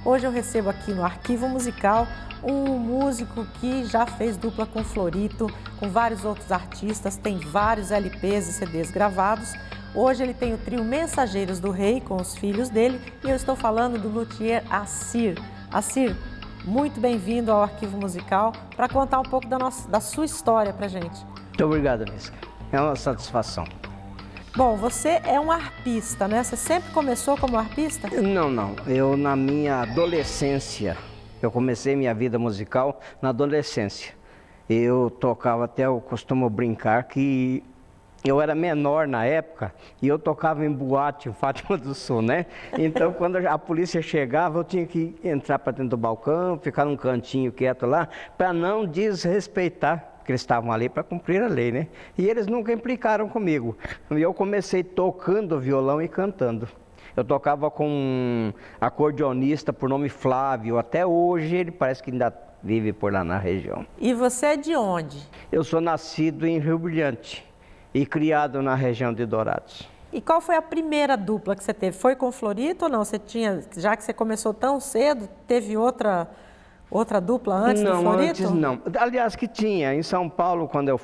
Hoje eu recebo aqui no Arquivo Musical um músico que já fez dupla com Florito, com vários outros artistas, tem vários LPs e CDs gravados. Hoje ele tem o trio Mensageiros do Rei com os filhos dele e eu estou falando do luthier Assir. Assir, muito bem-vindo ao Arquivo Musical para contar um pouco da sua história para a gente. Muito obrigado, Misca. É uma satisfação. Bom, você é um arpista, né? Você sempre começou como arpista? Não. Eu, na minha adolescência, eu comecei minha vida musical na adolescência. Eu tocava, até eu costumo brincar que eu era menor na época e eu tocava em boate em Fátima do Sul, né? Então, quando a polícia chegava, eu tinha que entrar para dentro do balcão, ficar num cantinho quieto lá, para não desrespeitar, porque eles estavam ali para cumprir a lei, né? E eles nunca implicaram comigo. E eu comecei tocando violão e cantando. Eu tocava com um acordeonista por nome Flávio. Até hoje ele parece que ainda vive por lá na região. E você é de onde? Eu sou nascido em Rio Brilhante e criado na região de Dourados. E qual foi a primeira dupla que você teve? Foi com Florito ou não? Você tinha, já que você começou tão cedo, teve outra dupla antes do Florito? Não, antes não. Aliás, que tinha. Em São Paulo, quando eu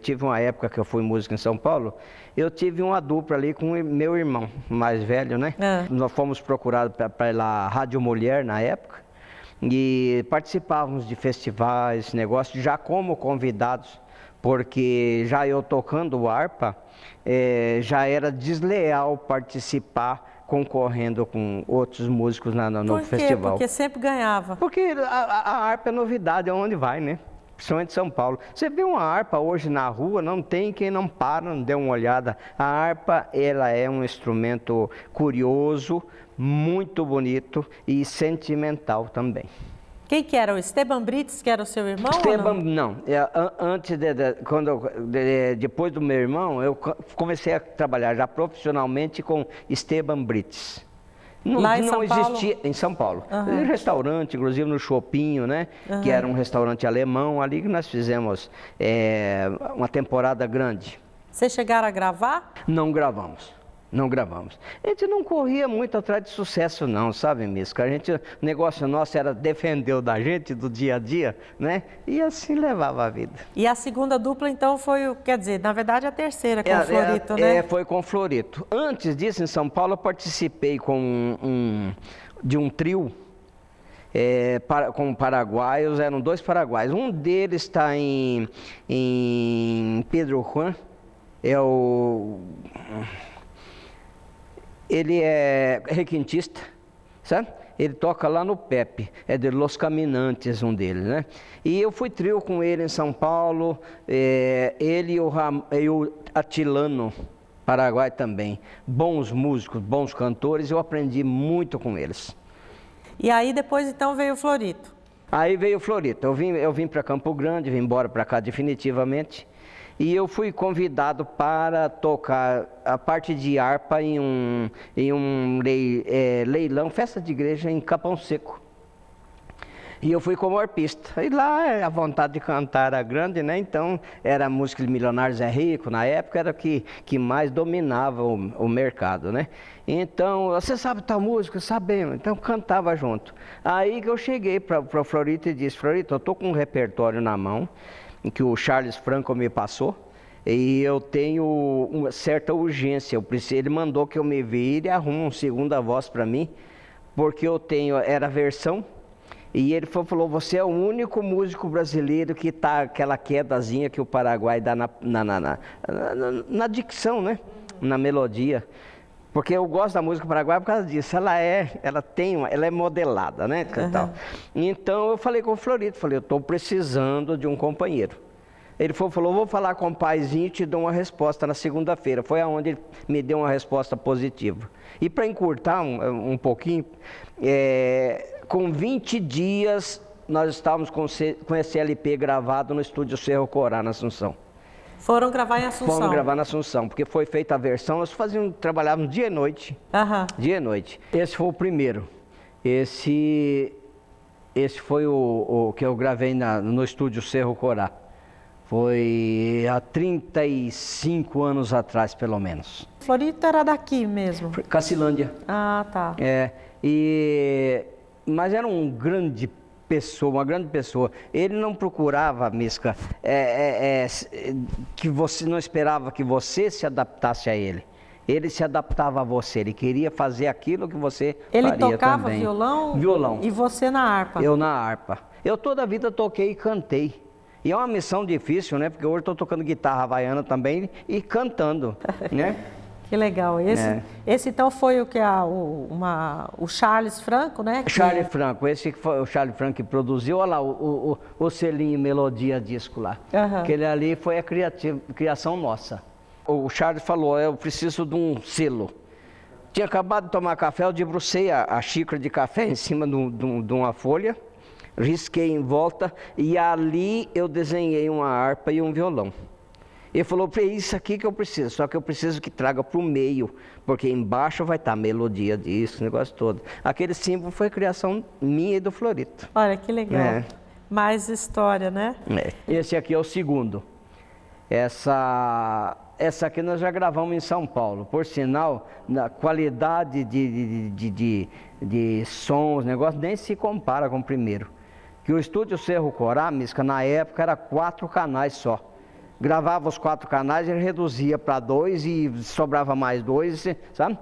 tive uma época que eu fui músico em São Paulo, eu tive uma dupla ali com meu irmão mais velho, né? Nós fomos procurados para ir lá, Rádio Mulher na época, e participávamos de festivais, negócios, já como convidados, porque já eu tocando harpa, já era desleal participar concorrendo com outros músicos no festival. Porque sempre ganhava. Porque a harpa é novidade, aonde vai, né? Principalmente em São Paulo. Você vê uma harpa hoje na rua, não tem quem não para, não dê uma olhada. A harpa, ela é um instrumento curioso, muito bonito e sentimental também. Quem que era? O Esteban Brites, que era o seu irmão? Esteban, não. Antes depois do meu irmão, eu comecei a trabalhar já profissionalmente com Esteban Brites. Lá em São existia Paulo? Em São Paulo. Restaurante, inclusive no Chopinho, né? Que era um restaurante alemão ali que nós fizemos uma temporada grande. Vocês chegaram a gravar? Não gravamos. A gente não corria muito atrás de sucesso não, sabe, Misca? O negócio nosso era defender o da gente, do dia a dia, né? E assim levava a vida. E a segunda dupla, então, quer dizer, na verdade, a terceira com o Florito, né? Foi com o Florito. Antes disso, em São Paulo, eu participei de um trio com paraguaios, eram 2 paraguaios. Um deles está em Pedro Juan, ele é requintista, sabe? Ele toca lá no Pepe, é de Los Caminantes, um deles, né? E eu fui trio com ele em São Paulo, ele e o Atilano, Paraguai também. Bons músicos, bons cantores, eu aprendi muito com eles. E aí depois então veio o Florito? Aí veio o Florito, eu vim para Campo Grande, vim embora para cá definitivamente. E eu fui convidado para tocar a parte de harpa em um leilão, festa de igreja em Capão Seco. E eu fui como arpista. E lá a vontade de cantar era grande, né? Então era a música de Milionários é Rico, na época era o que mais dominava o mercado, né? Então, você sabe tal música? Sabemos. Então cantava junto. Aí que eu cheguei para o Florito e disse: Florito, eu estou com um repertório na mão, que o Charles Franco me passou, e eu tenho uma certa urgência. Ele mandou que eu me vire e arrume uma segunda voz para mim, porque era a versão, e ele falou: você é o único músico brasileiro que tá aquela quedazinha que o Paraguai dá na dicção, né? Na melodia. Porque eu gosto da música paraguaia por causa disso. Ela é modelada, né? Então eu falei com o Florito, eu estou precisando de um companheiro. Ele falou: vou falar com o paizinho e te dou uma resposta na segunda-feira. Foi aonde ele me deu uma resposta positiva. E para encurtar um pouquinho, com 20 dias nós estávamos com esse LP gravado no estúdio Cerro Corá, na Assunção. Foram gravar em Assunção? Fomos gravar na Assunção, porque foi feita a versão, nós trabalhávamos dia e noite. Dia e noite. Esse foi o primeiro. Esse foi o que eu gravei no estúdio Cerro Corá. Foi há 35 anos atrás, pelo menos. Florito era daqui mesmo? Cacilândia. Ah, tá. E mas era um grande pessoa, uma grande pessoa. Ele não procurava, Misca, que você não esperava que você se adaptasse a ele. Ele se adaptava a você, ele queria fazer aquilo que você faria também. Ele tocava violão? Violão. E você na harpa? Eu na harpa. Eu toda a vida toquei e cantei. E é uma missão difícil, né? Porque hoje estou tocando guitarra havaiana também e cantando, né? Que legal. Esse então foi o que o Charles Franco, né? Charles Franco, esse que foi o Charles Franco que produziu, olha lá o selinho Melodia Disco lá. Aquele ali foi a criação nossa. O Charles falou, eu preciso de um selo. Tinha acabado de tomar café, eu debrucei a xícara de café em cima de uma folha, risquei em volta e ali eu desenhei uma harpa e um violão. Ele falou, é isso aqui que eu preciso, só que eu preciso que traga para o meio, porque embaixo vai estar melodia disso, negócio todo. Aquele símbolo foi criação minha e do Florito. Olha, que legal. Mais história, né? Esse aqui é o segundo. Essa aqui nós já gravamos em São Paulo. Por sinal, na qualidade de sons, negócio, nem se compara com o primeiro. Que o estúdio Cerro Corá, Misca, na época era 4 canais só. Gravava os 4 canais, ele reduzia para 2 e sobrava mais 2, sabe?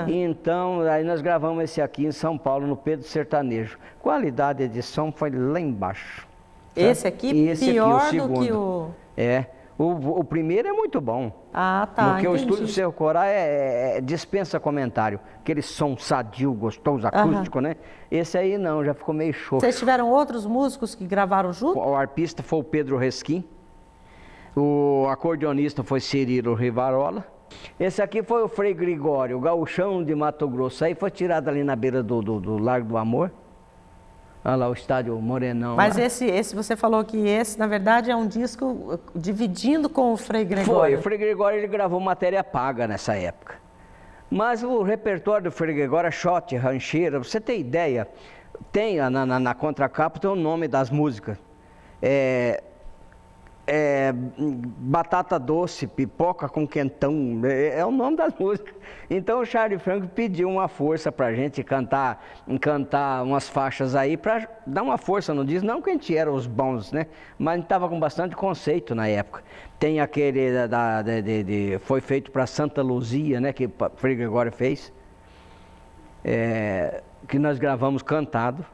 Então, aí nós gravamos esse aqui em São Paulo, no Pedro Sertanejo. Qualidade de som foi lá embaixo. Sabe? Esse aqui pior do que o... O primeiro é muito bom. Ah, tá, porque o estúdio Cerro Corá dispensa comentário. Aquele som sadio, gostoso, acústico, né? Esse aí não, já ficou meio xoxo. Vocês tiveram outros músicos que gravaram junto? O arpista foi o Pedro Resquim. O acordeonista foi Cirilo Rivarola. Esse aqui foi o Frei Gregório, o gauchão de Mato Grosso. Aí foi tirado ali na beira do Largo do Amor. Olha lá o estádio Morenão. Mas esse você falou que esse, na verdade, é um disco dividindo com o Frei Gregório. Foi, o Frei Gregório ele gravou matéria paga nessa época. Mas o repertório do Frei Gregório é shot, rancheira, você tem ideia, tem na contracapa tem o nome das músicas. Batata doce, pipoca com quentão, é o nome das músicas. Então o Charles Franco pediu uma força pra gente cantar umas faixas aí pra dar uma força no disco, não que a gente era os bons, né? Mas a gente tava com bastante conceito na época. Tem aquele foi feito pra Santa Luzia, né? Que o Frei Gregório fez, que nós gravamos cantado.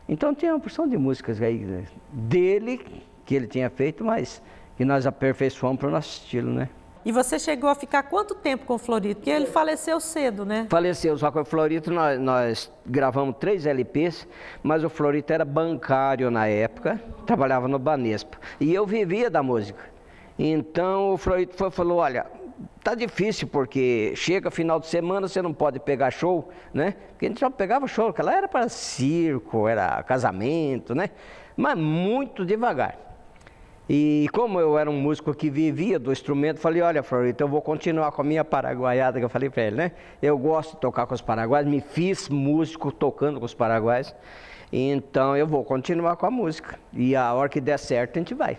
Então tinha uma porção de músicas aí dele que ele tinha feito, mas que nós aperfeiçoamos para o nosso estilo, né? E você chegou a ficar quanto tempo com o Florito? Porque ele faleceu cedo, né? Faleceu, só que o Florito nós gravamos 3 LPs, mas o Florito era bancário na época, trabalhava no Banespa. E eu vivia da música. Então o Florito falou, olha, tá difícil porque chega final de semana, você não pode pegar show, né? Porque a gente só pegava show, porque lá era para circo, era casamento, né? Mas muito devagar. E como eu era um músico que vivia do instrumento, falei, olha, Florito, eu vou continuar com a minha paraguaiada, que eu falei para ele, né? Eu gosto de tocar com os paraguaios, me fiz músico tocando com os paraguaios, então eu vou continuar com a música. E a hora que der certo, a gente vai.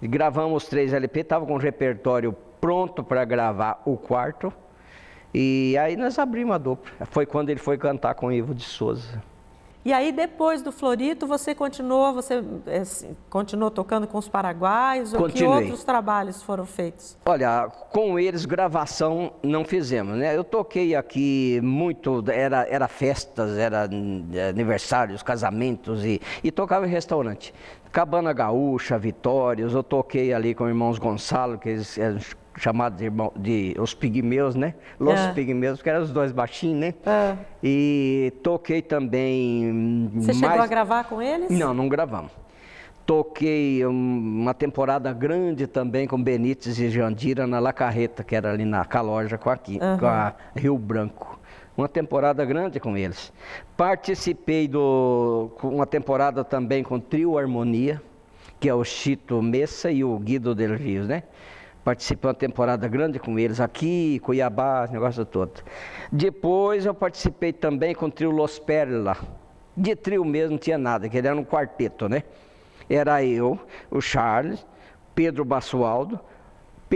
E gravamos os 3 LP, estava com o repertório pronto para gravar o 4, e aí nós abrimos a dupla. Foi quando ele foi cantar com o Ivo de Souza. E aí, depois do Florito, você continuou tocando com os paraguaios? Continuei. Ou que outros trabalhos foram feitos? Olha, com eles gravação não fizemos, né? Eu toquei aqui muito, era festas, era aniversários, casamentos e tocava em restaurante. Cabana Gaúcha, Vitórias, eu toquei ali com os irmãos Gonçalo, que eles eram chamados de os pigmeus, né? Los pigmeus, que eram os 2 baixinhos, né? E toquei também... Você chegou a gravar com eles? Não, não gravamos. Toquei uma temporada grande também com Benítez e Jandira na La Carreta, que era ali na Caloja com a Rio Branco. Uma temporada grande com eles. Participei com uma temporada também com o Trio Harmonia, que é o Chito Messa e o Guido Del Rios, né? Participei uma temporada grande com eles aqui, Cuiabá, esse negócio todo. Depois eu participei também com o Trio Los Perla. De trio mesmo não tinha nada, que ele era um quarteto, né? Era eu, o Charles, Pedro Basualdo,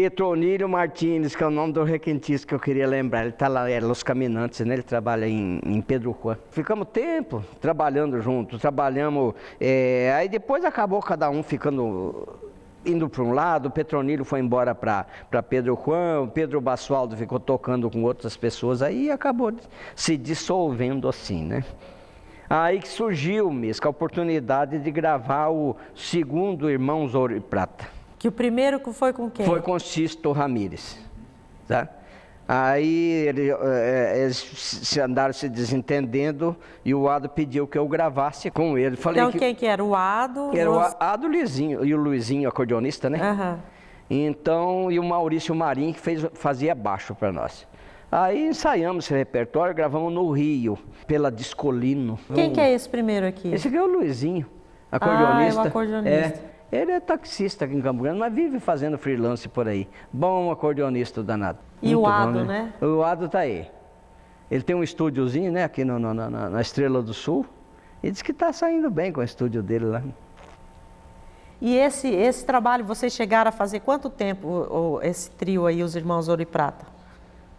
Petronílio Martins, que é o nome do requentista que eu queria lembrar. Ele está lá, é Los Caminantes, né? Ele trabalha em Pedro Juan. Ficamos tempo trabalhando juntos, trabalhamos. Aí depois acabou cada um indo para um lado, o Petronílio foi embora para Pedro Juan, o Pedro Basualdo ficou tocando com outras pessoas, aí acabou se dissolvendo assim, né? Aí que surgiu, Misca, a oportunidade de gravar o segundo Irmãos Ouro e Prata. Que o primeiro foi com quem? Foi com Sisto Ramírez, tá? Aí eles andaram se desentendendo e o Ado pediu que eu gravasse com ele. Falei então quem que era? O Ado? Era o Ado Luizinho, e o Luizinho, acordeonista, né? Uhum. Então, e o Maurício Marim, que fazia baixo para nós. Aí ensaiamos esse repertório, gravamos no Rio, pela Discolino. Quem que é esse primeiro aqui? Esse aqui é o Luizinho, acordeonista. Ah, é o acordeonista. Ele é taxista aqui em Campo Grande, mas vive fazendo freelance por aí. Bom acordeonista danado. E muito o Ado, bom, né? O Ado tá aí. Ele tem um estúdiozinho, né, aqui na Estrela do Sul. E diz que tá saindo bem com o estúdio dele lá. E esse trabalho, vocês chegaram a fazer quanto tempo, esse trio aí, os Irmãos Ouro e Prata?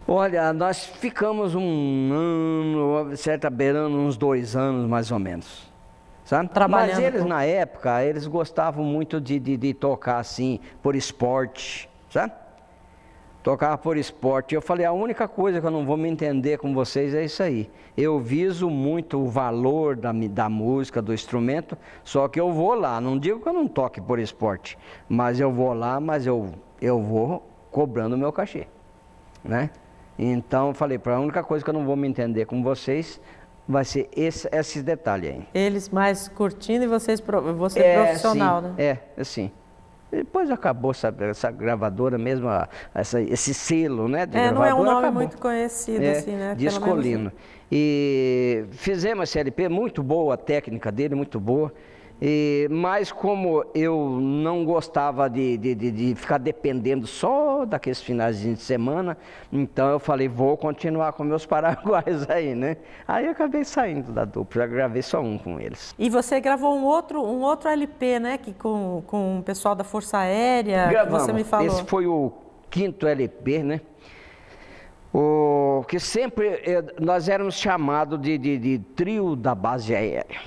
Olha, nós ficamos um ano, beirando uns 2 anos mais ou menos. Sabe? Mas eles na época, eles gostavam muito de tocar assim, por esporte, sabe? Tocava por esporte. Eu falei, a única coisa que eu não vou me entender com vocês é isso aí. Eu viso muito o valor da música, do instrumento, só que eu vou lá, não digo que eu não toque por esporte, mas eu vou lá, mas eu vou cobrando o meu cachê, né? Então eu falei, a única coisa que eu não vou me entender com vocês vai ser esse detalhe aí. Eles mais curtindo e você profissional, sim, né? Assim. Depois acabou essa gravadora mesmo, esse selo, né? De não é um nome acabou. Muito conhecido, assim, né? Discolino. E fizemos esse LP, muito boa, a técnica dele, muito boa. Mas como eu não gostava de ficar dependendo só daqueles finais de semana, então eu falei, vou continuar com meus paraguaios aí, né? Aí eu acabei saindo da dupla, já gravei só um com eles. E você gravou um outro LP, né? Que com o pessoal da Força Aérea, Gravamos. Que você me falou. Esse foi o 5º LP, né? Que sempre nós éramos chamados de trio da base aérea,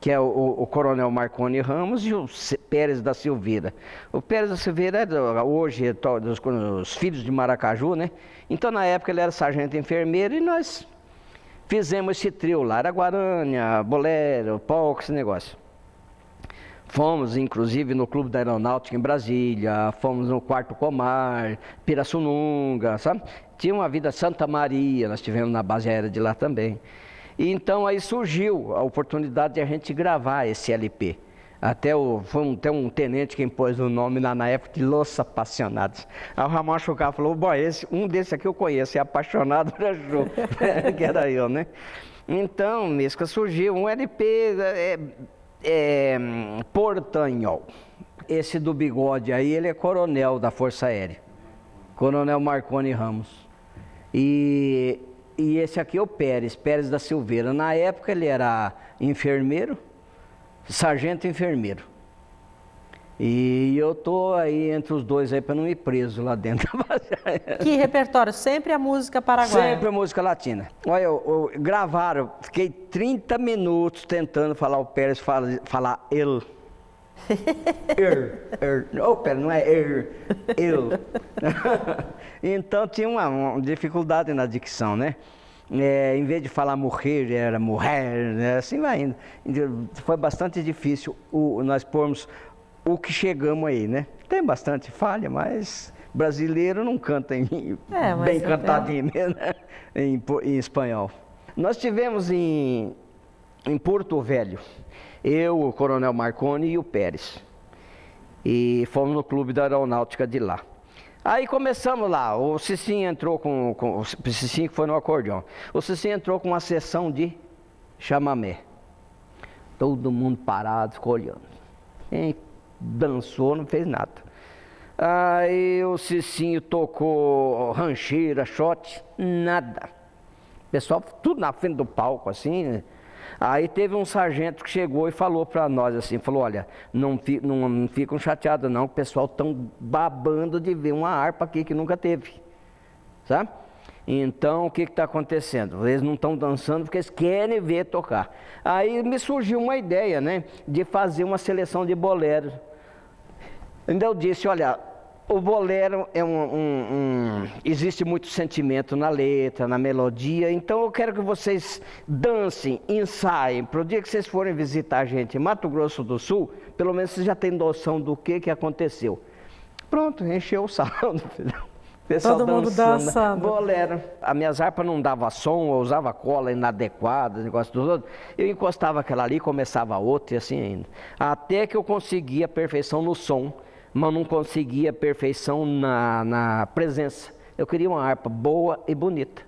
que é o Coronel Marconi Ramos e o Pérez da Silveira. O Pérez da Silveira hoje é dos filhos de Maracaju, né? Então na época ele era sargento enfermeiro e nós fizemos esse trio lá, era Guarânia, Bolero, Polca, esse negócio. Fomos, inclusive, no Clube da Aeronáutica em Brasília, fomos no Quarto Comar, Pirassununga, sabe? Tinha uma vida Santa Maria, nós tivemos na base aérea de lá também. E então aí surgiu a oportunidade de a gente gravar esse LP. Foi até um tenente quem pôs o nome na época de Los Apaixonados. Aí o Ramon Chucar falou, um desse aqui eu conheço, é Apaixonado por Jô, que era eu, né? Então, Misca, surgiu um LP Portanhol. Esse do bigode aí, ele é coronel da Força Aérea. Coronel Marconi Ramos. E esse aqui é o Pérez da Silveira. Na época ele era enfermeiro, sargento enfermeiro. E eu tô aí entre os dois aí para não ir preso lá dentro. Que repertório? Sempre a música paraguaia? Sempre a música latina. Olha, gravaram, fiquei 30 minutos tentando falar o Pérez falar ele. Pera, não é eu. Então tinha uma dificuldade na dicção, né? Em vez de falar morrer, era morrer, né? Assim vai indo. Foi bastante difícil nós pormos o que chegamos aí, né? Tem bastante falha, mas brasileiro não canta bem cantadinho, né? em espanhol. Nós tivemos em Porto Velho, eu, o Coronel Marconi e o Pérez. E fomos no Clube da Aeronáutica de lá. Aí começamos lá, o Cicinho entrou o Cicinho que foi no acordeão. O Cicinho entrou com uma sessão de chamamé. Todo mundo parado, ficou olhando. Quem dançou, não fez nada. Aí o Cicinho tocou rancheira, shot, nada. O pessoal tudo na frente do palco, assim, né? Aí teve um sargento que chegou e falou para nós assim, falou, olha, não ficam chateados não, o pessoal tão babando de ver uma harpa aqui que nunca teve, sabe? Então, o que está acontecendo? Eles não estão dançando porque eles querem ver tocar. Aí me surgiu uma ideia, né, de fazer uma seleção de boleros. Então eu disse, olha, o bolero é existe muito sentimento na letra, na melodia, então eu quero que vocês dancem, ensaiem, para o dia que vocês forem visitar a gente em Mato Grosso do Sul, pelo menos vocês já têm noção do que aconteceu. Pronto, encheu o salão. Pessoal todo mundo dançando. Bolero. A minha harpa não dava som, eu usava cola inadequada, negócio dos outros. Eu encostava aquela ali, começava outra e assim ainda. Até que eu conseguia a perfeição no som, mas não conseguia a perfeição na presença. Eu queria uma harpa boa e bonita.